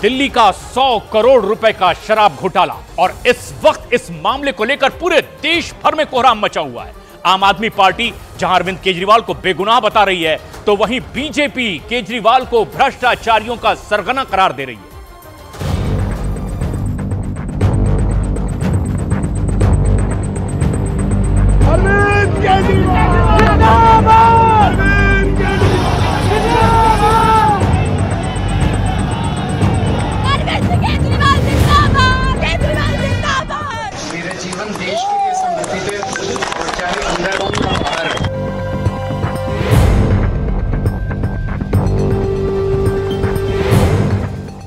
दिल्ली का 100 करोड़ रुपए का शराब घोटाला, और इस वक्त इस मामले को लेकर पूरे देश भर में कोहराम मचा हुआ है। आम आदमी पार्टी जहां अरविंद केजरीवाल को बेगुनाह बता रही है, तो वहीं बीजेपी केजरीवाल को भ्रष्टाचारियों का सरगना करार दे रही है। अरविंद केजरीवाल जिंदाबाद! अरविंद केजरीवाल जिंदाबाद! अरविंद केजरीवाल जिंदाबाद! केजरीवाल जिंदाबाद! मेरा जीवन देश के लिए समर्पित है, और चाहे अंदर हो या बाहर।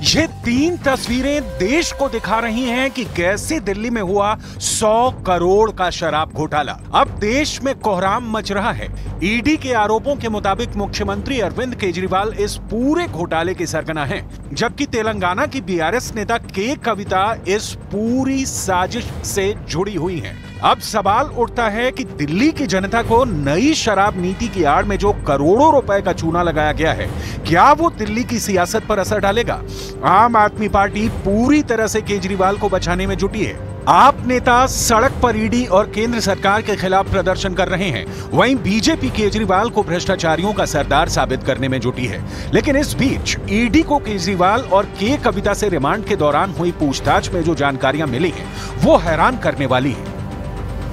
ये तीन तस्वीरें देश को दिखा रही हैं कि कैसे दिल्ली में हुआ 100 करोड़ का शराब घोटाला। अब देश में कोहराम मच रहा है। ईडी के आरोपों के मुताबिक मुख्यमंत्री अरविंद केजरीवाल इस पूरे घोटाले के सरगना हैं, जबकि तेलंगाना की बीआरएस नेता के कविता इस पूरी साजिश से जुड़ी हुई हैं। अब सवाल उठता है कि दिल्ली की जनता को नई शराब नीति की आड़ में जो करोड़ों रुपए का चूना लगाया गया है, क्या वो दिल्ली की सियासत पर असर डालेगा? आम आदमी पार्टी पूरी तरह से केजरीवाल को बचाने में जुटी है। आप नेता सड़क पर ईडी और केंद्र सरकार के खिलाफ प्रदर्शन कर रहे हैं, वहीं बीजेपी केजरीवाल को भ्रष्टाचारियों का सरदार साबित करने में जुटी है। लेकिन इस बीच ईडी को केजरीवाल और के कविता से रिमांड के दौरान हुई पूछताछ में जो जानकारियां मिली हैं, वो हैरान करने वाली है।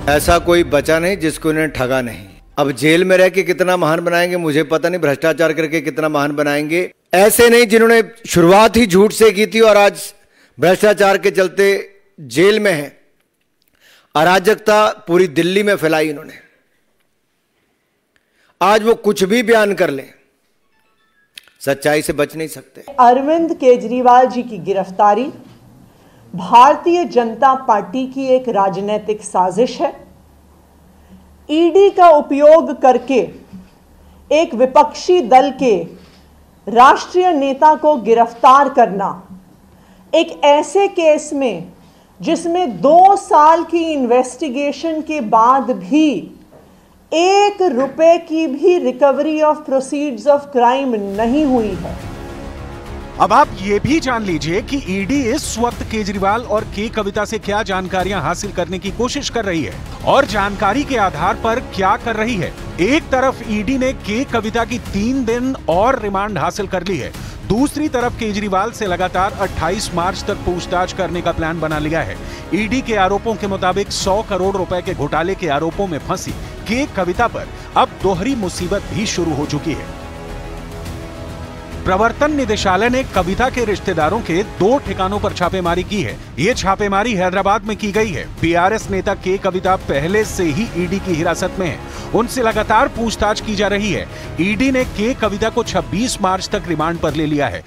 ऐसा कोई बचा नहीं जिसको इन्हें ठगा नहीं। अब जेल में रह के कितना महान बनाएंगे मुझे पता नहीं, भ्रष्टाचार करके कितना महान बनाएंगे। ऐसे नहीं जिन्होंने शुरुआत ही झूठ से की थी और आज भ्रष्टाचार के चलते जेल में है। अराजकता पूरी दिल्ली में फैलाई इन्होंने। आज वो कुछ भी बयान कर लें, सच्चाई से बच नहीं सकते। अरविंद केजरीवाल जी की गिरफ्तारी भारतीय जनता पार्टी की एक राजनीतिक साजिश है। ईडी का उपयोग करके एक विपक्षी दल के राष्ट्रीय नेता को गिरफ्तार करना, एक ऐसे केस में जिसमें 2 साल की इन्वेस्टिगेशन के बाद भी 1 रुपए की भी recovery of proceeds of crime नहीं हुई है। अब आप ये भी जान लीजिए कि ईडी इस वक्त केजरीवाल और के कविता से क्या जानकारियां हासिल करने की कोशिश कर रही है और जानकारी के आधार पर क्या कर रही है। एक तरफ ईडी ने के कविता की 3 दिन और रिमांड हासिल कर ली है, दूसरी तरफ केजरीवाल से लगातार 28 मार्च तक पूछताछ करने का प्लान बना लिया है। ईडी के आरोपों के मुताबिक 100 करोड़ रुपए के घोटाले के आरोपों में फंसी के कविता पर अब दोहरी मुसीबत भी शुरू हो चुकी है। प्रवर्तन निदेशालय ने कविता के रिश्तेदारों के 2 ठिकानों पर छापेमारी की है। ये छापेमारी हैदराबाद में की गई है। बीआरएस नेता के कविता पहले से ही ईडी की हिरासत में है, उनसे लगातार पूछताछ की जा रही है। ईडी ने के कविता को 26 मार्च तक रिमांड पर ले लिया है।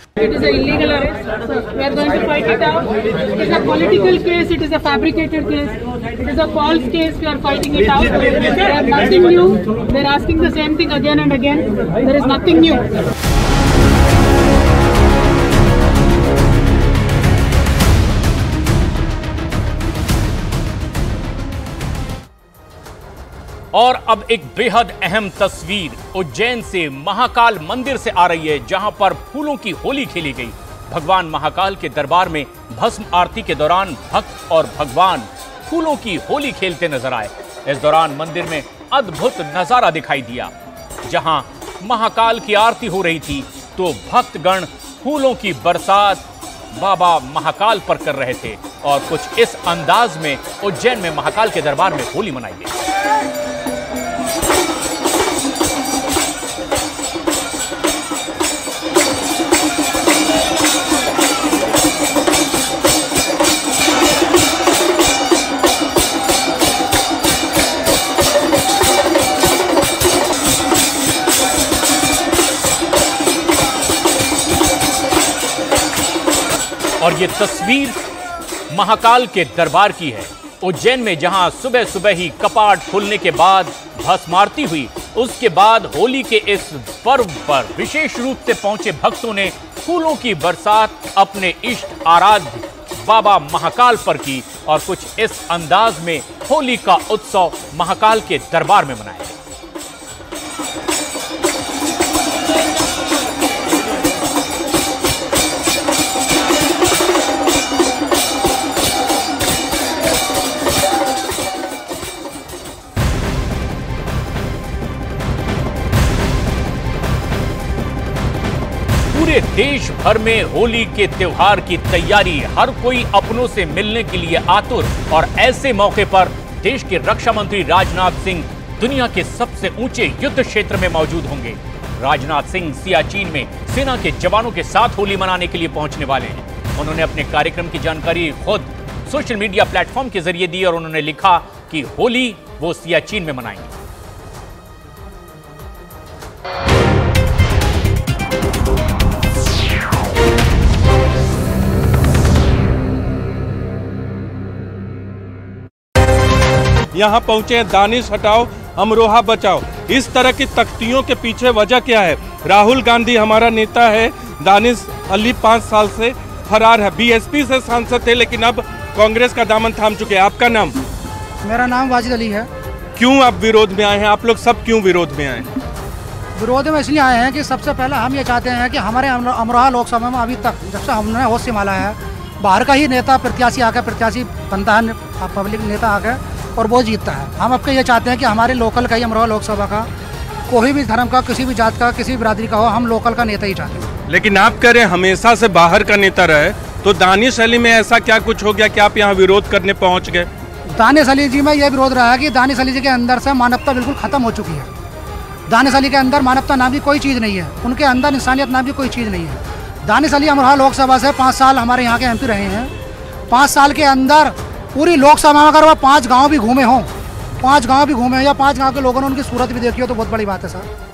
और अब एक बेहद अहम तस्वीर उज्जैन से महाकाल मंदिर से आ रही है, जहां पर फूलों की होली खेली गई। भगवान महाकाल के दरबार में भस्म आरती के दौरान भक्त और भगवान फूलों की होली खेलते नजर आए। इस दौरान मंदिर में अद्भुत नजारा दिखाई दिया। जहां महाकाल की आरती हो रही थी, तो भक्तगण फूलों की बरसात बाबा महाकाल पर कर रहे थे और कुछ इस अंदाज में उज्जैन में महाकाल के दरबार में होली मनाई गई। और ये तस्वीर महाकाल के दरबार की है, उज्जैन में, जहां सुबह सुबह ही कपाट खुलने के बाद भस्म आरती हुई। उसके बाद होली के इस पर्व पर विशेष रूप से पहुंचे भक्तों ने फूलों की बरसात अपने इष्ट आराध्य बाबा महाकाल पर की और कुछ इस अंदाज में होली का उत्सव महाकाल के दरबार में मनाया। पूरे देश भर में होली के त्योहार की तैयारी, हर कोई अपनों से मिलने के लिए आतुर। और ऐसे मौके पर देश के रक्षा मंत्री राजनाथ सिंह दुनिया के सबसे ऊंचे युद्ध क्षेत्र में मौजूद होंगे। राजनाथ सिंह सियाचिन में सेना के जवानों के साथ होली मनाने के लिए पहुंचने वाले हैं। उन्होंने अपने कार्यक्रम की जानकारी खुद सोशल मीडिया प्लेटफॉर्म के जरिए दी और उन्होंने लिखा कि होली वो सियाचिन में मनाएंगे। यहाँ पहुंचे दानिश हटाओ अमरोहा बचाओ, इस तरह की तख्तियों के पीछे वजह क्या है? राहुल गांधी हमारा नेता है, दानिश अली 5 साल से फरार है, बीएसपी से सांसद थे लेकिन अब कांग्रेस का दामन थाम चुके हैं। आपका नाम? मेरा नाम वाजिद अली है। क्यों आप विरोध में आए हैं? आप लोग सब क्यों विरोध में आए हैं? विरोध में इसलिए आए हैं कि सबसे पहले हम ये चाहते हैं कि हमारे अमरोहा लोकसभा में अभी तक जब से हमने होश संभाला है, बाहर का ही नेता प्रत्याशी बनता है, पब्लिक नेता आकर और वो जीतता है। हम अब ये चाहते हैं कि हमारे लोकल का ही अमरोहा लोकसभा का कोई भी धर्म का, किसी भी जात का, किसी भी बिरादरी का हो, हम लोकल का नेता ही चाहते हैं। लेकिन आप कह रहे हैं हमेशा से बाहर का नेता रहे, तो दानिश अली में ऐसा क्या कुछ हो गया कि आप यहाँ विरोध करने पहुँच गए? दानिश अली जी में यह विरोध रहा है कि दानिश अली जी के अंदर से मानवता बिल्कुल खत्म हो चुकी है। दानिश अली के अंदर मानवता नाम की कोई चीज़ नहीं है, उनके अंदर इंसानियत नाम की कोई चीज़ नहीं है। दानिश अली अमरोहा लोकसभा से 5 साल हमारे यहाँ के एमपी रहे हैं। 5 साल के अंदर पूरी लोकसभा में अगर वो 5 गांव भी घूमे हों, 5 गांव भी घूमे या 5 गांव के लोगों ने उनकी सूरत भी देखी हो तो बहुत बड़ी बात है सर।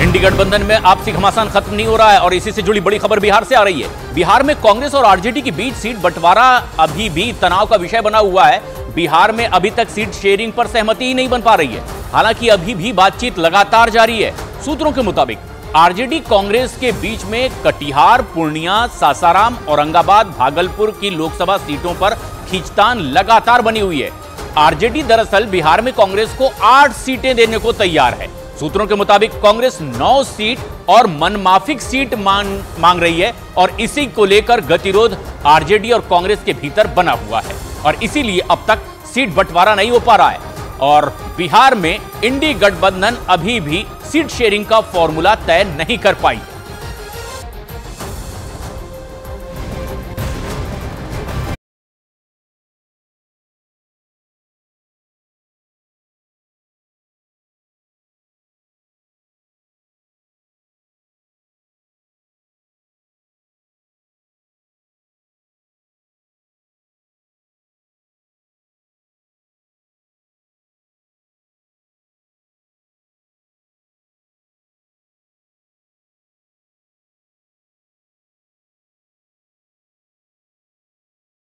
इंडी गठबंधन में आपसी घमासान खत्म नहीं हो रहा है और इसी से जुड़ी बड़ी खबर बिहार से आ रही है। बिहार में कांग्रेस और आरजेडी के बीच सीट बंटवारा अभी भी तनाव का विषय बना हुआ है। बिहार में अभी तक सीट शेयरिंग पर सहमति ही नहीं बन पा रही है। हालांकि अभी भी बातचीत लगातार जारी है। सूत्रों के मुताबिक आरजेडी कांग्रेस के बीच में कटिहार, पूर्णिया, सासाराम, औरंगाबाद, भागलपुर की लोकसभा सीटों पर खींचतान लगातार बनी हुई है। आरजेडी दरअसल बिहार में कांग्रेस को 8 सीटें देने को तैयार है। सूत्रों के मुताबिक कांग्रेस 9 सीट और मनमाफिक सीट मांग रही है और इसी को लेकर गतिरोध आरजेडी और कांग्रेस के भीतर बना हुआ है और इसीलिए अब तक सीट बंटवारा नहीं हो पा रहा है। और बिहार में इंडी गठबंधन अभी भी सीट शेयरिंग का फॉर्मूला तय नहीं कर पाई।